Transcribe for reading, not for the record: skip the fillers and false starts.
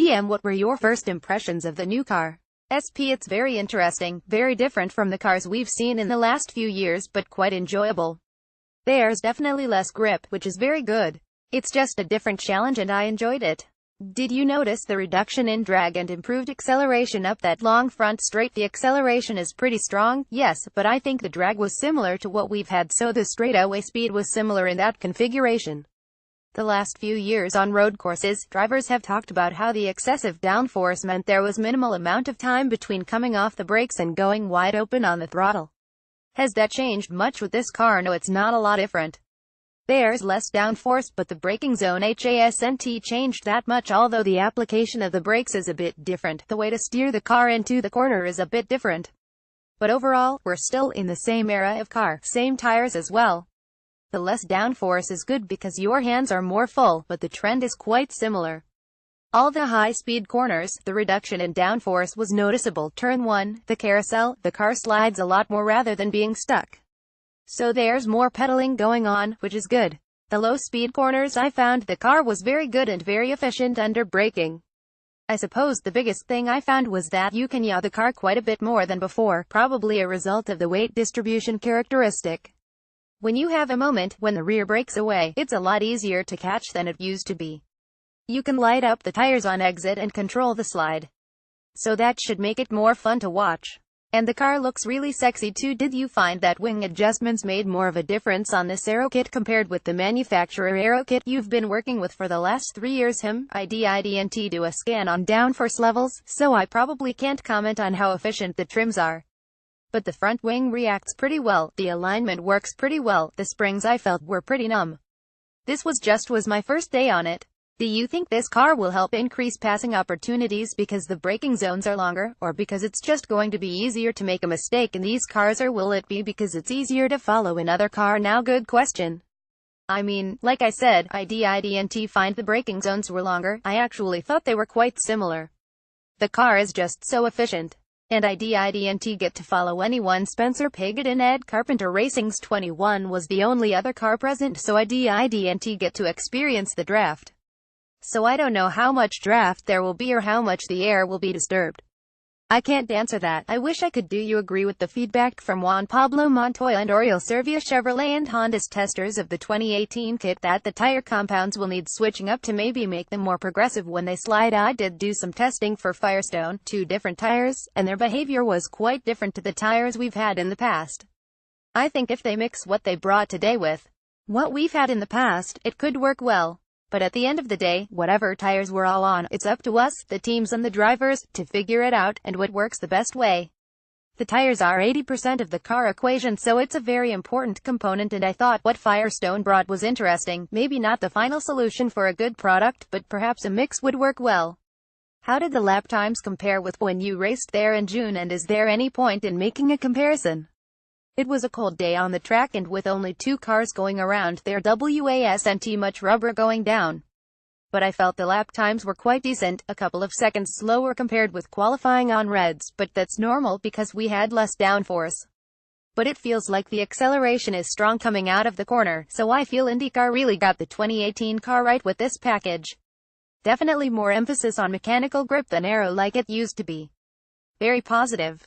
PM, what were your first impressions of the new car? SP, it's very interesting, very different from the cars we've seen in the last few years, but quite enjoyable. There's definitely less grip, which is very good. It's just a different challenge and I enjoyed it. Did you notice the reduction in drag and improved acceleration up that long front straight? The acceleration is pretty strong, yes, but I think the drag was similar to what we've had, so the straightaway speed was similar in that configuration. The last few years on road courses, drivers have talked about how the excessive downforce meant there was minimal amount of time between coming off the brakes and going wide open on the throttle. Has that changed much with this car? No, it's not a lot different. There's less downforce, but the braking zone hasn't changed that much, although the application of the brakes is a bit different. The way to steer the car into the corner is a bit different. But overall, we're still in the same era of car, same tires as well. The less downforce is good because your hands are more full, but the trend is quite similar. All the high-speed corners, the reduction in downforce was noticeable. Turn 1, the carousel, the car slides a lot more rather than being stuck. So there's more pedaling going on, which is good. The low-speed corners, I found the car was very good and very efficient under braking. I suppose the biggest thing I found was that you can yaw the car quite a bit more than before, probably a result of the weight distribution characteristic. When you have a moment when the rear breaks away, it's a lot easier to catch than it used to be. You can light up the tires on exit and control the slide. So that should make it more fun to watch. And the car looks really sexy too. Did you find that wing adjustments made more of a difference on this aero kit compared with the manufacturer aero kit you've been working with for the last 3 years? I didn't do a scan on downforce levels, so I probably can't comment on how efficient the trims are. But the front wing reacts pretty well, the alignment works pretty well, the springs I felt were pretty numb. This was my first day on it. Do you think this car will help increase passing opportunities because the braking zones are longer, or because it's just going to be easier to make a mistake in these cars, or will it be because it's easier to follow another car now? Good question. I mean, like I said, I didn't find the braking zones were longer, I actually thought they were quite similar. The car is just so efficient. And I didn't get to follow anyone. Spencer Pagenaud and Ed Carpenter Racing's 21 was the only other car present, so I didn't get to experience the draft. So I don't know how much draft there will be or how much the air will be disturbed. I can't answer that. I wish I could. Do you agree with the feedback from Juan Pablo Montoya and Oriol Servia, Chevrolet and Honda's testers of the 2018 kit, that the tire compounds will need switching up to maybe make them more progressive when they slide? I did do some testing for Firestone, 2 different tires, and their behavior was quite different to the tires we've had in the past. I think if they mix what they brought today with what we've had in the past, it could work well. But at the end of the day, whatever tires we're all on, it's up to us, the teams and the drivers, to figure it out, and what works the best way. The tires are 80% of the car equation, so it's a very important component, and I thought what Firestone brought was interesting. Maybe not the final solution for a good product, but perhaps a mix would work well. How did the lap times compare with when you raced there in June, and is there any point in making a comparison? It was a cold day on the track, and with only 2 cars going around, there wasn't much rubber going down. But I felt the lap times were quite decent, a couple of seconds slower compared with qualifying on reds, but that's normal because we had less downforce. But it feels like the acceleration is strong coming out of the corner, so I feel IndyCar really got the 2018 car right with this package. Definitely more emphasis on mechanical grip than aero like it used to be. Very positive.